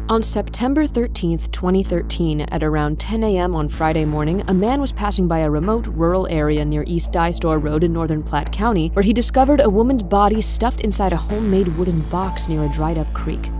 On September 13, 2013, at around 10 a.m. on Friday morning, a man was passing by a remote rural area near East Dye Store Road in northern Platte County, where he discovered a woman's body stuffed inside a homemade wooden box near a dried-up creek.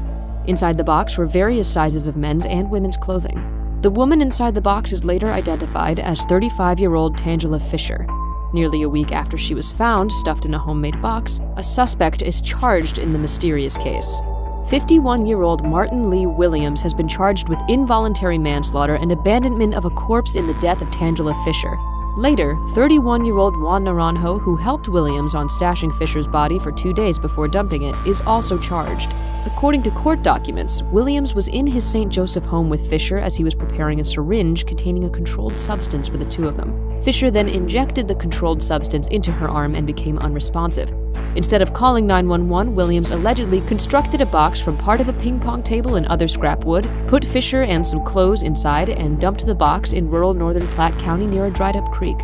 Inside the box were various sizes of men's and women's clothing. The woman inside the box is later identified as 35-year-old Tangela Fisher. Nearly a week after she was found stuffed in a homemade box, a suspect is charged in the mysterious case. 51-year-old Martin Lee Williams has been charged with involuntary manslaughter and abandonment of a corpse in the death of Tangela Fisher. Later, 31-year-old Juan Naranjo, who helped Williams on stashing Fisher's body for 2 days before dumping it, is also charged. According to court documents, Williams was in his St. Joseph home with Fisher as he was preparing a syringe containing a controlled substance for the two of them. Fisher then injected the controlled substance into her arm and became unresponsive. Instead of calling 911, Williams allegedly constructed a box from part of a ping pong table and other scrap wood, put Fisher and some clothes inside, and dumped the box in rural northern Platte County near a dried-up creek.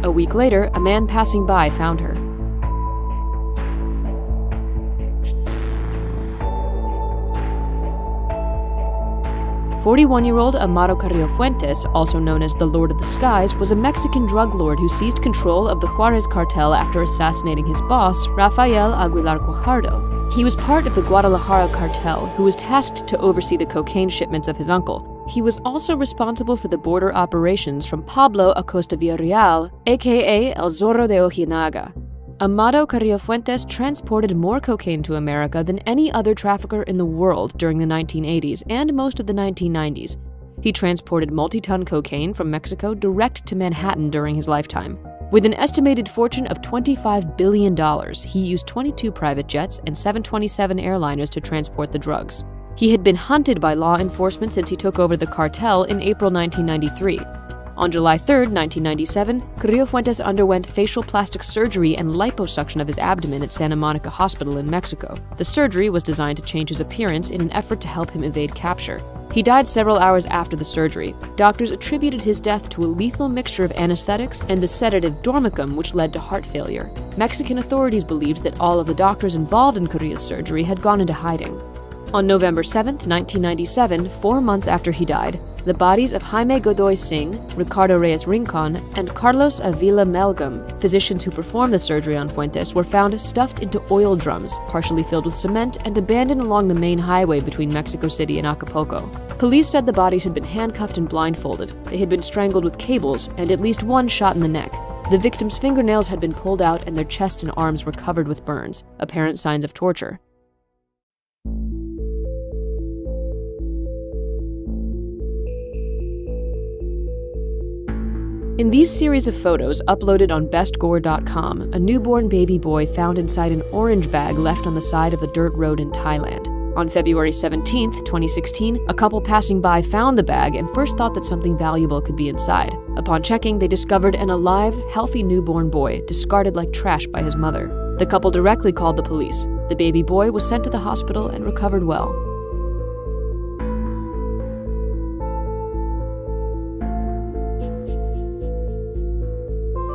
A week later, a man passing by found her. "41-year-old Amado Carrillo Fuentes, also known as the Lord of the Skies, was a Mexican drug lord who seized control of the Juarez cartel after assassinating his boss, Rafael Aguilar Guajardo. He was part of the Guadalajara cartel, who was tasked to oversee the cocaine shipments of his uncle. He was also responsible for the border operations from Pablo Acosta Villarreal, aka El Zorro de Ojinaga. Amado Carrillo Fuentes transported more cocaine to America than any other trafficker in the world during the 1980s and most of the 1990s. He transported multi-ton cocaine from Mexico direct to Manhattan during his lifetime. With an estimated fortune of $25 billion, he used 22 private jets and 727 airliners to transport the drugs. He had been hunted by law enforcement since he took over the cartel in April 1993. On July 3, 1997, Carrillo Fuentes underwent facial plastic surgery and liposuction of his abdomen at Santa Monica Hospital in Mexico. The surgery was designed to change his appearance in an effort to help him evade capture. He died several hours after the surgery. Doctors attributed his death to a lethal mixture of anesthetics and the sedative Dormicum, which led to heart failure. Mexican authorities believed that all of the doctors involved in Carrillo's surgery had gone into hiding. On November 7, 1997, 4 months after he died, the bodies of Jaime Godoy Singh, Ricardo Reyes Rincon, and Carlos Avila Melgam, physicians who performed the surgery on Fuentes, were found stuffed into oil drums, partially filled with cement, and abandoned along the main highway between Mexico City and Acapulco. Police said the bodies had been handcuffed and blindfolded. They had been strangled with cables, and at least one shot in the neck. The victims' fingernails had been pulled out and their chest and arms were covered with burns, apparent signs of torture. In these series of photos uploaded on bestgore.com, a newborn baby boy found inside an orange bag left on the side of a dirt road in Thailand. On February 17, 2016, a couple passing by found the bag and first thought that something valuable could be inside. Upon checking, they discovered an alive, healthy newborn boy discarded like trash by his mother. The couple directly called the police. The baby boy was sent to the hospital and recovered well.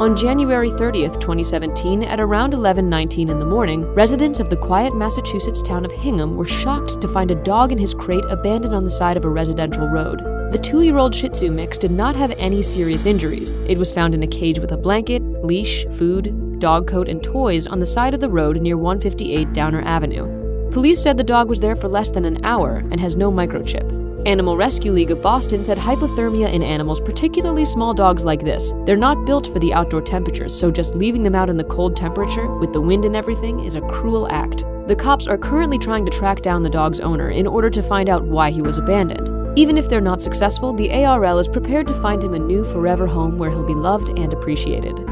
On January 30, 2017, at around 11:19 in the morning, residents of the quiet Massachusetts town of Hingham were shocked to find a dog in his crate abandoned on the side of a residential road. The 2-year-old Shih Tzu mix did not have any serious injuries. It was found in a cage with a blanket, leash, food, dog coat, and toys on the side of the road near 158 Downer Avenue. Police said the dog was there for less than an hour and has no microchip. Animal Rescue League of Boston said hypothermia in animals, particularly small dogs like this, they're not built for the outdoor temperatures, so just leaving them out in the cold temperature, with the wind and everything, is a cruel act. The cops are currently trying to track down the dog's owner in order to find out why he was abandoned. Even if they're not successful, the ARL is prepared to find him a new forever home where he'll be loved and appreciated.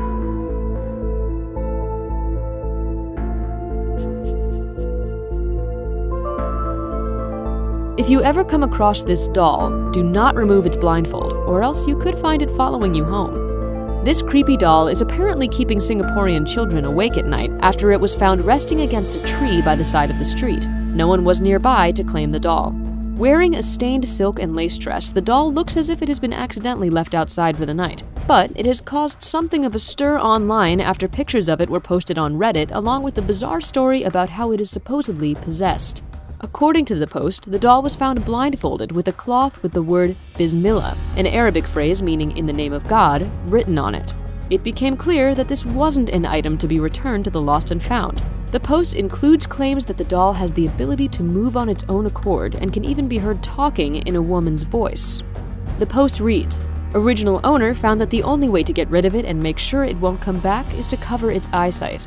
If you ever come across this doll, do not remove its blindfold, or else you could find it following you home. This creepy doll is apparently keeping Singaporean children awake at night after it was found resting against a tree by the side of the street. No one was nearby to claim the doll. Wearing a stained silk and lace dress, the doll looks as if it has been accidentally left outside for the night. But it has caused something of a stir online after pictures of it were posted on Reddit, along with a bizarre story about how it is supposedly possessed. According to the Post, the doll was found blindfolded with a cloth with the word Bismillah, an Arabic phrase meaning "in the name of God," written on it. It became clear that this wasn't an item to be returned to the lost and found. The Post includes claims that the doll has the ability to move on its own accord and can even be heard talking in a woman's voice. The Post reads, "Original owner found that the only way to get rid of it and make sure it won't come back is to cover its eyesight.